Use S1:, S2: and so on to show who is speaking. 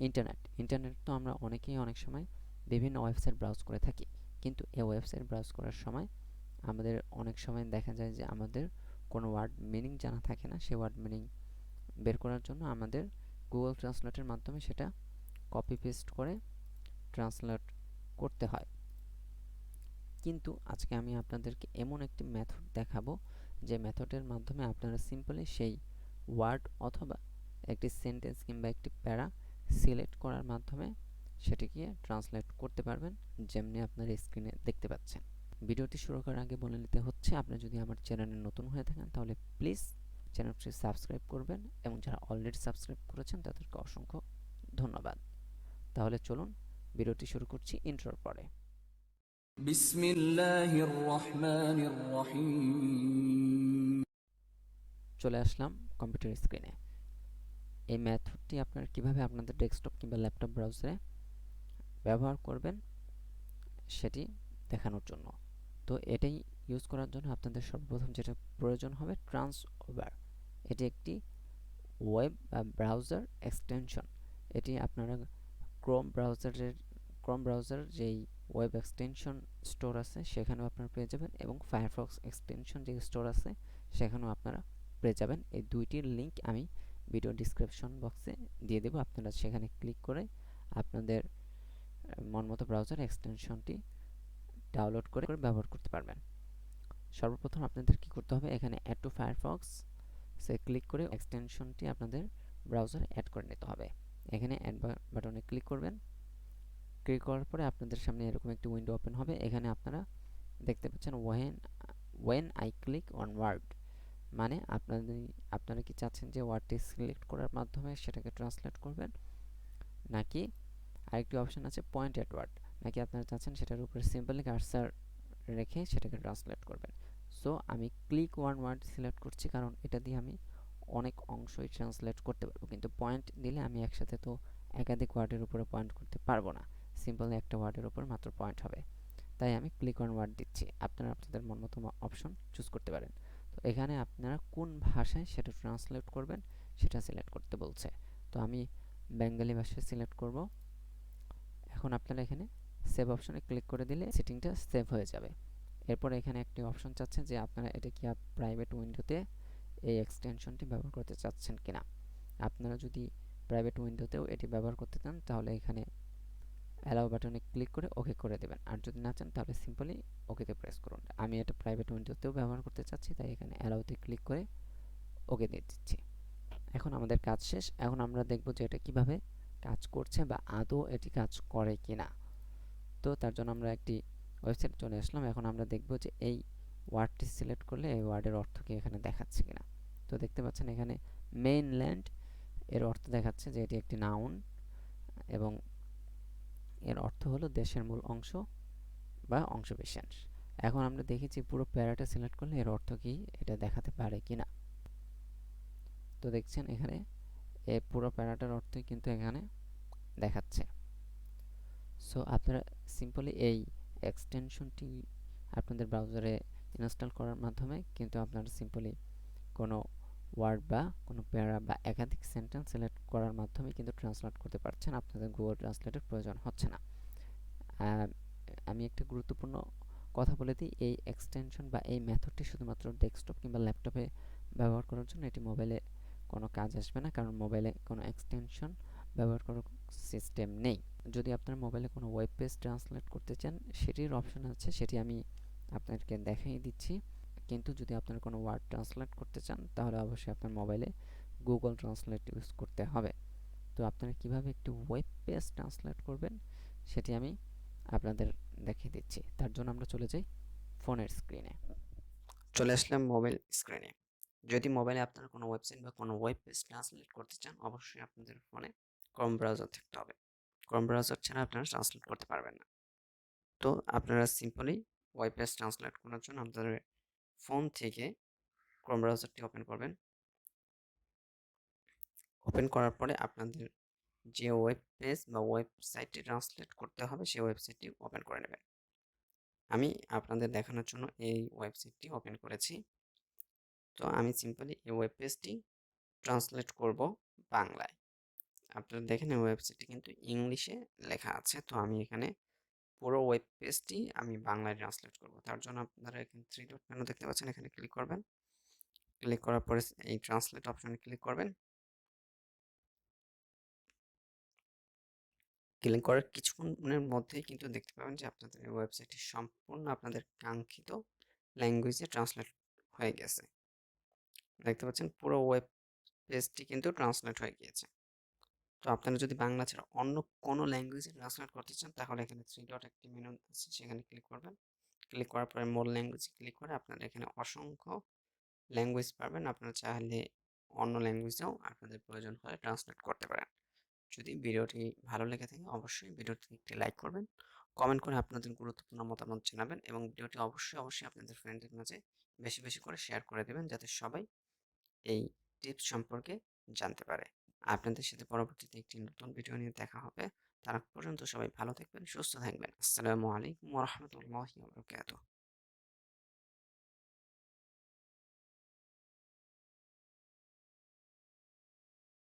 S1: Internet তো আমরা অনেকেই অনেক সময় বিভিন্ন ওয়েবসাইট ব্রাউজ করে থাকি, কিন্তু এই ওয়েবসাইট ব্রাউজ করার সময় আমাদের অনেক সময় দেখা যায় যে আমাদের কোনো ওয়ার্ড মিনিং জানা থাকে না। সেই ওয়ার্ড মিনিং বের করার জন্য আমাদের গুগল ট্রান্সলেটের মাধ্যমে সেটা কপি পেস্ট করে ট্রান্সলেট করতে হয়। কিন্তু আজকে আমি আপনাদেরকে এমন একটি মেথড দেখাবো যে মেথডের মাধ্যমে আপনারা সিম্পলি সেই ওয়ার্ড অথবা একটি সেন্টেন্স কিংবা একটি প্যারা সিলেক্ট করার মাধ্যমে সেটিকে ট্রান্সলেট করতে পারবেন, যেমনি আপনারা স্ক্রিনে দেখতে পাচ্ছেন। ভিডিওটি শুরু করার আগে বলে নিতে হচ্ছে, আপনি যদি আমার চ্যানেলে নতুন হয়ে থাকেন তাহলে প্লিজ চ্যানেলটি সাবস্ক্রাইব করবেন, এবং যারা অলরেডি সাবস্ক্রাইব করেছেন তাদেরকে অসংখ্য ধন্যবাদ। তাহলে চলুন ভিডিওটি শুরু করছি ইন্ট্রোর পরে।
S2: বিসমিল্লাহির রহমানির রহিম।
S1: চলে আসলাম কম্পিউটার স্ক্রিনে। এই মেথডটি আপনারা কিভাবে আপনাদের ডেস্কটপ কিংবা ল্যাপটপ ব্রাউজারে ব্যবহার করবেন সেটি দেখানোর জন্য। তো এটাই ইউজ করার জন্য আপনাদের সর্বপ্রথম যেটা প্রয়োজন হবে ট্রান্স ওভার। এটি একটি ওয়েব বা ব্রাউজার এক্সটেনশন। এটি আপনারা ক্রোম ব্রাউজার যেই ওয়েব এক্সটেনশন স্টোর আছে সেখানেও আপনারা পেয়ে যাবেন, এবং ফায়ারফক্স এক্সটেনশন যে স্টোর আছে সেখানেও আপনারা পেয়ে যাবেন। এই দুইটির লিঙ্ক আমি ভিডিও ডিসক্রিপশন বক্সে দিয়ে দেবো। আপনারা সেখানে ক্লিক করে আপনাদের মনমতো ব্রাউজার এক্সটেনশনটি ডাউনলোড করে ব্যবহার করতে পারবেন। সর্বপ্রথম আপনাদের কি করতে হবে, এখানে অ্যাড টু ফায়ারফক্স সে ক্লিক করে এক্সটেনশনটি আপনাদের ব্রাউজারে অ্যাড করে নিতে হবে। এখানে অ্যাড বাটনে ক্লিক করবেন। ক্লিক করার পরে আপনাদের সামনে এরকম একটি উইন্ডো ওপেন হবে। এখানে আপনারা দেখতে পাচ্ছেন when I click on word, মানে আপনারা কি চাচ্ছেন যে ওয়ার্ডটি সিলেক্ট করার মাধ্যমে সেটাকে ট্রান্সলেট করবেন, নাকি আরেকটি অপশন আছে পয়েন্ট অ্যাট ওয়ার্ড, নাকি আপনারা চাচ্ছেন সেটার উপরে সিম্পলি কার্সার রেখে সেটাকে ট্রান্সলেট করবেন। সো আমি ক্লিক ওয়ান ওয়ার্ড সিলেক্ট করছি, কারণ এটা দিয়ে আমি অনেক অংশই ট্রান্সলেট করতে পারবো, কিন্তু পয়েন্ট দিলে আমি একসাথে তো একাধিক ওয়ার্ডের উপরে পয়েন্ট করতে পারবো না। সিম্পলি একটা ওয়ার্ডের উপর মাত্র পয়েন্ট হবে, তাই আমি ক্লিক অন ওয়ার্ড দিচ্ছি। আপনারা আপনাদের মন মতো অপশন চুজ করতে পারেন। তো এখানে আপনারা কোন ভাষায় সেটা ট্রান্সলেট করবেন সেটা সিলেক্ট করতে বলছে। তো আমি বেঙ্গলি ভাষায় সিলেক্ট করব। এখন আপনারা এখানে সেভ অপশনে ক্লিক করে দিলে সেটিংটা সেভ হয়ে যাবে। এরপর এখানে একটি অপশন চাচ্ছে যে আপনারা এটা কি প্রাইভেট উইন্ডোতে এই এক্সটেনশনটি ব্যবহার করতে চাচ্ছেন কিনা। আপনারা যদি প্রাইভেট উইন্ডোতেও এটি ব্যবহার করতে চান তাহলে এখানে অ্যালাউ বাটনে ক্লিক করে ওকে করে দেবেন, আর যদি না চান তাহলে সিম্পলি ওকেতে প্রেস করুন। আমি এটা প্রাইভেট উইন্ডোতেও ব্যবহার করতে চাচ্ছি, তাই এখানে অ্যালাউতে ক্লিক করে ওকে দিয়ে দিচ্ছি। এখন আমাদের কাজ শেষ। এখন আমরা দেখব যে এটা কিভাবে কাজ করছে বা আদৌ এটি কাজ করে কিনা। তো তার জন্য আমরা একটি ওয়েবসাইটে চলে আসলাম। এখন আমরা দেখব যে এই ওয়ার্ডটি সিলেক্ট করলে এই ওয়ার্ডের অর্থ কি এখানে দেখাচ্ছে কিনা। তো দেখতে পাচ্ছেন এখানে মেইনল্যান্ড এর অর্থ দেখাচ্ছে যে এটি একটি নাউন, এবং এর অর্থ হলো দেশের মূল অংশ বা অংশবিশেষ। এখন আমরা দেখেছি পুরো প্যারাটা সিলেক্ট করলে এর অর্থ কি এটা দেখাতে পারে কিনা। তো দেখছেন এখানে এই পুরো প্যারাটার অর্থই কিন্তু এখানে দেখাচ্ছে। সো আপনারা সিম্পলি এই এক্সটেনশনটি আপনাদের ব্রাউজারে ইনস্টল করার মাধ্যমে কিন্তু আপনারা সিম্পলি কোনো ওয়ার্ড বা কোনো প্যারা বা একাধিক সেন্টেন্স সিলেক্ট করার মাধ্যমে কিন্তু ট্রান্সলেট করতে পারছেন, আপনাদের গুগল ট্রান্সলেটের প্রয়োজন হচ্ছে না। আমি একটা গুরুত্বপূর্ণ কথা বলে দিই, এই এক্সটেনশন বা এই মেথডটি শুধুমাত্র ডেস্কটপ কিংবা ল্যাপটপে ব্যবহার করার জন্য। এটি মোবাইলে কোনো কাজ আসবে না, কারণ মোবাইলে কোনো এক্সটেনশন ব্যবহার করার সিস্টেম নেই। যদি আপনার মোবাইলে কোনো ওয়েব পেজ ট্রান্সলেট করতে চান সেটির অপশন আছে, সেটি আমি আপনাদেরকে দেখিয়ে দিচ্ছি। কিন্তু যদি আপনার কোনো ওয়ার্ড ট্রান্সলেট করতে চান তাহলে অবশ্যই আপনার মোবাইলে গুগল ট্রান্সলেট ইউজ করতে হবে। তো আপনারা কিভাবে একটি ওয়েব পেজ ট্রান্সলেট করবেন সেটি আমি আপনাদের দেখিয়ে দিচ্ছি। তার জন্য আমরা চলে যাই ফোনের স্ক্রিনে। চলে আসলাম মোবাইল স্ক্রিনে। যদি মোবাইলে আপনারা কোনো ওয়েবসাইট বা কোনো ওয়েব পেজ ট্রান্সলেট করতে চান অবশ্যই আপনাদের ফোনে ক্রোম ব্রাউজার থাকতে হবে। ক্রোম ব্রাউজার ছাড়া আপনারা ট্রান্সলেট করতে পারবেন না। তো আপনারা সিম্পলি ওয়েব পেজ ট্রান্সলেট করার জন্য আপনাদের ফোন থেকে ক্রোম ব্রাউজারটি ওপেন করবেন। ওপেন করার পরে আপনাদের যে ওয়েব পেজ বা ওয়েবসাইটটি ট্রান্সলেট করতে হবে সেই ওয়েবসাইটটি ওপেন করে নেবেন। আমি আপনাদের দেখানোর জন্য এই ওয়েবসাইটটি ওপেন করেছি। তো আমি সিম্পলি এই ওয়েব পেজটি ট্রান্সলেট করব বাংলায়।
S3: আপনারা দেখেন এই ওয়েবসাইটটি কিন্তু ইংলিশে লেখা আছে। তো আমি এখানে পুরো ওয়েব পেজটি আমি বাংলায় ট্রান্সলেট করব। তার জন্য আপনারা এখানে থ্রি ডট মেনু দেখতে পাচ্ছেন, এখানে ক্লিক করবেন। ক্লিক করার পরে এই ট্রান্সলেট অপশনে ক্লিক করবেন। ক্লিক করার কিছুক্ষণের মধ্যেই কিন্তু দেখতে পাবেন যে আপনাদের এই ওয়েবসাইটটি সম্পূর্ণ আপনাদের কাঙ্ক্ষিত ল্যাঙ্গুয়েজে ট্রান্সলেট হয়ে গেছে। দেখতে পাচ্ছেন পুরো ওয়েব পেজটি কিন্তু ট্রান্সলেট হয়ে গিয়েছে। তো আপনারা যদি বাংলা ছাড়া অন্য কোনো ল্যাঙ্গুয়েজে ট্রান্সলেট করতে চান তাহলে এখানে থ্রি ডট একটি মেনু আছে, সেখানে ক্লিক করবেন। ক্লিক করার পরে মোর ল্যাঙ্গুয়েজে ক্লিক করে আপনারা এখানে অসংখ্য ল্যাঙ্গুয়েজ পাবেন। আপনারা চাইলে অন্য ল্যাঙ্গুয়েজেও আপনাদের প্রয়োজন হলে ট্রান্সলেট করতে পারেন। যদি ভিডিওটি ভালো লেগে থাকে অবশ্যই ভিডিওটি একটি লাইক করবেন, কমেন্ট করে আপনাদের গুরুত্বপূর্ণ মতামত জানাবেন এবং ভিডিওটি অবশ্যই আপনাদের ফ্রেন্ডদের মাঝে বেশি বেশি করে শেয়ার করে দেবেন যাতে সবাই এই টিপস সম্পর্কে জানতে পারে। আপনাদের সাথে পরবর্তীতে একটি নতুন ভিডিও নিয়ে দেখা হবে। তার আগ পর্যন্ত সবাই ভালো থাকবেন, সুস্থ থাকবেন। আসসালামু আলাইকুম ওয়া রাহমাতুল্লাহি ওয়া বারাকাতুহু।